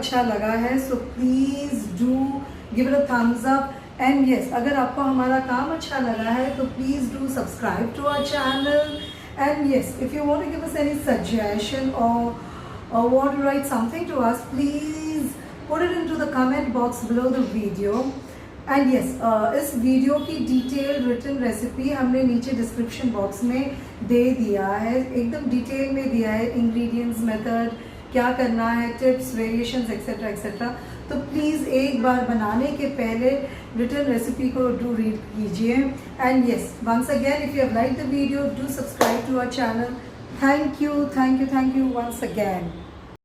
अच्छा लगा है so please do give it a thumbs up and yes, अगर आपको हमारा काम अच्छा लगा है तो please do subscribe to our channel and yes, if you want to give us any suggestion or want to write something to us, please put it into the comment box below the video. And yes, इस video की detail written recipe हमने नीचे description box में दे दिया है, एकदम detail में दिया है, इंग्रेडिएंट्स, मेथड, क्या करना है, टिप्स, वेरिएशंस एक्सेट्रा एक्सेट्रा। तो प्लीज़ एक बार बनाने के पहले रिटन रेसिपी को डू रीड कीजिए। And yes, once again if you have like the video, do subscribe to our channel. Thank you once again.